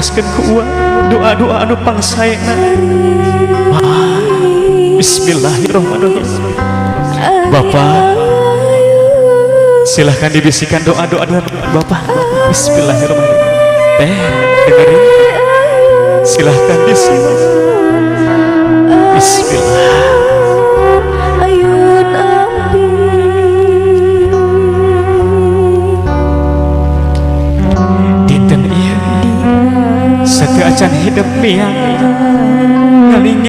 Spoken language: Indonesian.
diwaskeun ku Uwa doa-doa anu pangsaena. Bismillahirrahmanirrahim. Bapak, silahkan dibisikan doa-doa dengan Bapak. Bismillahirrahmanirrahim. Dengerin, silahkan disimak.